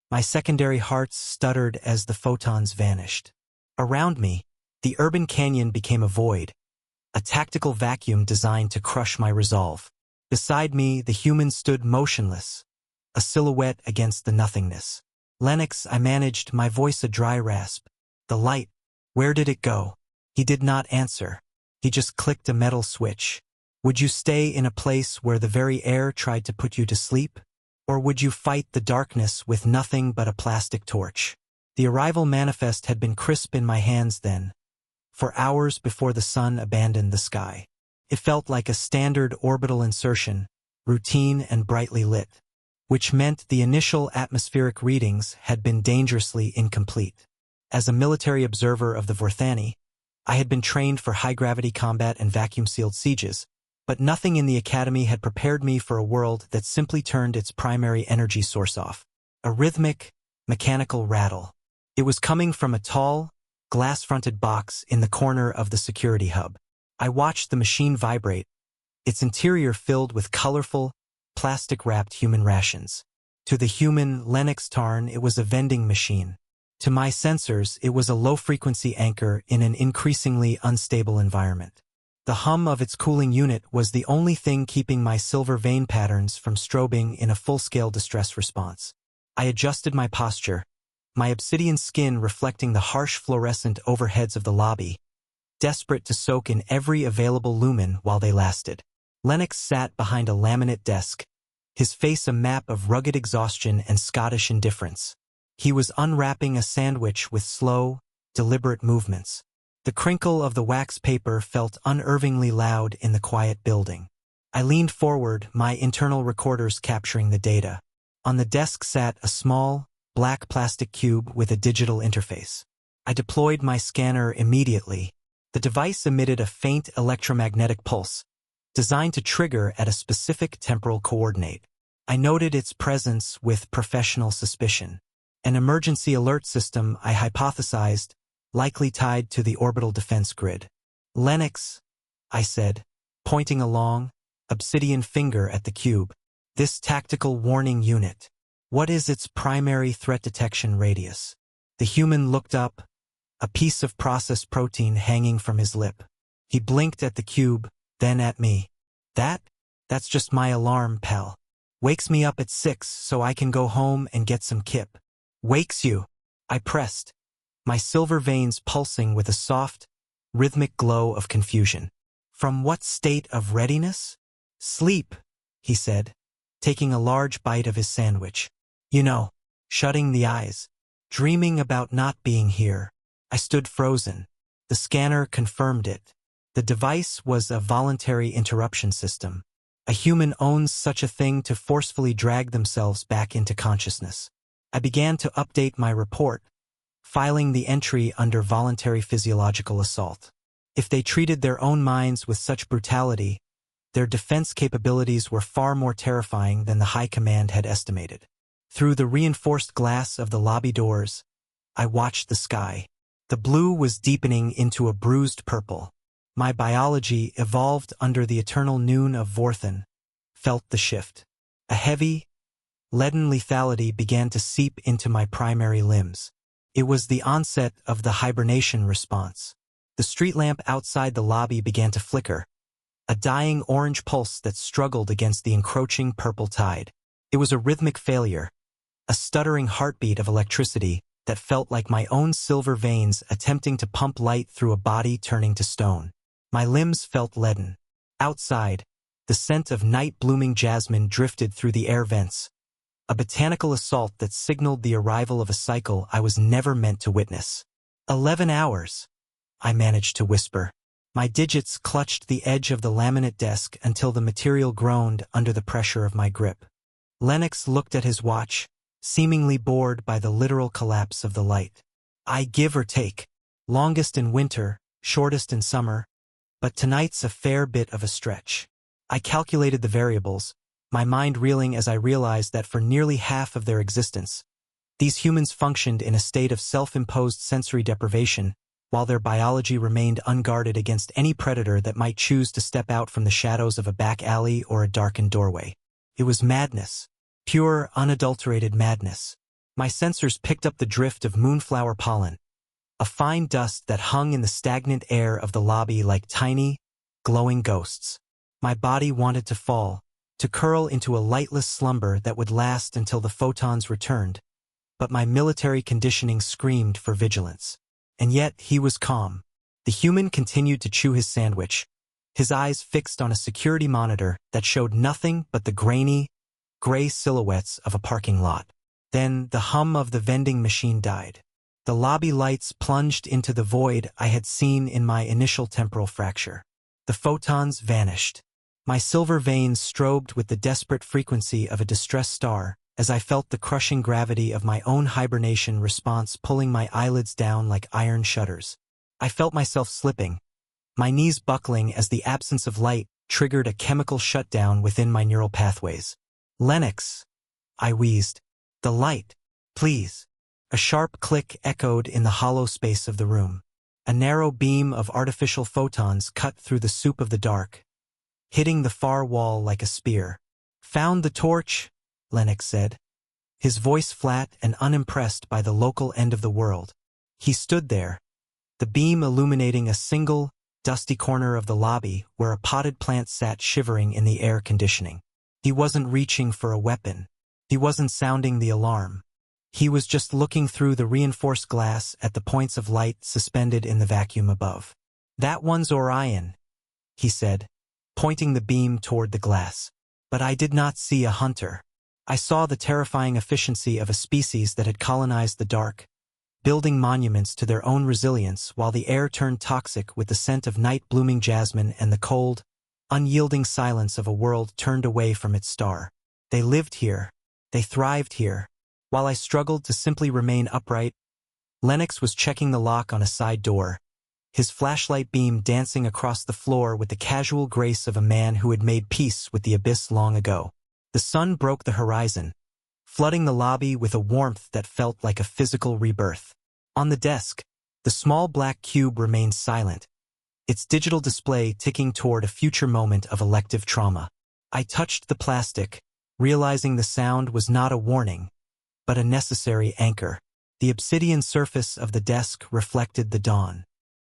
My secondary hearts stuttered as the photons vanished. Around me, the urban canyon became a void, a tactical vacuum designed to crush my resolve. Beside me, the human stood motionless, a silhouette against the nothingness. "Lennox," I managed, my voice a dry rasp. "The light, where did it go?" He did not answer. He just clicked a metal switch. "Would you stay in a place where the very air tried to put you to sleep? Or would you fight the darkness with nothing but a plastic torch?" The arrival manifest had been crisp in my hands then, for hours before the sun abandoned the sky. It felt like a standard orbital insertion, routine and brightly lit, which meant the initial atmospheric readings had been dangerously incomplete. As a military observer of the Vorthani, I had been trained for high-gravity combat and vacuum-sealed sieges, but nothing in the academy had prepared me for a world that simply turned its primary energy source off. A rhythmic, mechanical rattle. It was coming from a tall, glass-fronted box in the corner of the security hub. I watched the machine vibrate, its interior filled with colorful, plastic-wrapped human rations. To the human Lennox Tarn, it was a vending machine. To my sensors, it was a low-frequency anchor in an increasingly unstable environment. The hum of its cooling unit was the only thing keeping my silver vein patterns from strobing in a full-scale distress response. I adjusted my posture, my obsidian skin reflecting the harsh fluorescent overheads of the lobby, desperate to soak in every available lumen while they lasted. Lennox sat behind a laminate desk, his face a map of rugged exhaustion and Scottish indifference. He was unwrapping a sandwich with slow, deliberate movements. The crinkle of the wax paper felt unervingly loud in the quiet building. I leaned forward, my internal recorders capturing the data. On the desk sat a small, black plastic cube with a digital interface. I deployed my scanner immediately. The device emitted a faint electromagnetic pulse, designed to trigger at a specific temporal coordinate. I noted its presence with professional suspicion. An emergency alert system, I hypothesized, likely tied to the orbital defense grid. "Lennox," I said, pointing a long, obsidian finger at the cube. "This tactical warning unit. What is its primary threat detection radius?" The human looked up, a piece of processed protein hanging from his lip. He blinked at the cube, then at me. That's just my alarm, pal. Wakes me up at 6 so I can go home and get some kip." "Wakes you?" I pressed, my silver veins pulsing with a soft, rhythmic glow of confusion. "From what state of readiness?" "Sleep," he said, taking a large bite of his sandwich. "You know, shutting the eyes, dreaming about not being here." I stood frozen. The scanner confirmed it. The device was a voluntary interruption system. A human owns such a thing to forcefully drag themselves back into consciousness. I began to update my report, filing the entry under voluntary physiological assault. If they treated their own minds with such brutality, their defense capabilities were far more terrifying than the High Command had estimated. Through the reinforced glass of the lobby doors, I watched the sky. The blue was deepening into a bruised purple. My biology, evolved under the eternal noon of Vorthan, felt the shift. A heavy, leaden lethality began to seep into my primary limbs. It was the onset of the hibernation response. The street lamp outside the lobby began to flicker, a dying orange pulse that struggled against the encroaching purple tide. It was a rhythmic failure, a stuttering heartbeat of electricity that felt like my own silver veins attempting to pump light through a body turning to stone. My limbs felt leaden. Outside, the scent of night-blooming jasmine drifted through the air vents, a botanical assault that signaled the arrival of a cycle I was never meant to witness. 11 hours, I managed to whisper. My digits clutched the edge of the laminate desk until the material groaned under the pressure of my grip. Lennox looked at his watch, seemingly bored by the literal collapse of the light. "I give or take. Longest in winter, shortest in summer, but tonight's a fair bit of a stretch." I calculated the variables, my mind reeling as I realized that for nearly half of their existence, these humans functioned in a state of self-imposed sensory deprivation, while their biology remained unguarded against any predator that might choose to step out from the shadows of a back alley or a darkened doorway. It was madness, pure, unadulterated madness. My sensors picked up the drift of moonflower pollen, a fine dust that hung in the stagnant air of the lobby like tiny, glowing ghosts. My body wanted to fall, to curl into a lightless slumber that would last until the photons returned, but my military conditioning screamed for vigilance. And yet he was calm. The human continued to chew his sandwich, his eyes fixed on a security monitor that showed nothing but the grainy, gray silhouettes of a parking lot. Then the hum of the vending machine died. The lobby lights plunged into the void I had seen in my initial temporal fracture. The photons vanished. My silver veins strobed with the desperate frequency of a distressed star as I felt the crushing gravity of my own hibernation response pulling my eyelids down like iron shutters. I felt myself slipping, my knees buckling as the absence of light triggered a chemical shutdown within my neural pathways. "Lennox," I wheezed. "The light, please." A sharp click echoed in the hollow space of the room. A narrow beam of artificial photons cut through the soup of the dark, hitting the far wall like a spear. "Found the torch," Lennox said, his voice flat and unimpressed by the local end of the world. He stood there, the beam illuminating a single, dusty corner of the lobby where a potted plant sat shivering in the air conditioning. He wasn't reaching for a weapon. He wasn't sounding the alarm. He was just looking through the reinforced glass at the points of light suspended in the vacuum above. "That one's Orion," he said, pointing the beam toward the glass. But I did not see a hunter. I saw the terrifying efficiency of a species that had colonized the dark, building monuments to their own resilience while the air turned toxic with the scent of night-blooming jasmine and the cold, unyielding silence of a world turned away from its star. They lived here. They thrived here. While I struggled to simply remain upright, Lennox was checking the lock on a side door, his flashlight beam dancing across the floor with the casual grace of a man who had made peace with the abyss long ago. The sun broke the horizon, flooding the lobby with a warmth that felt like a physical rebirth. On the desk, the small black cube remained silent, its digital display ticking toward a future moment of elective trauma. I touched the plastic, realizing the sound was not a warning, but a necessary anchor. The obsidian surface of the desk reflected the dawn.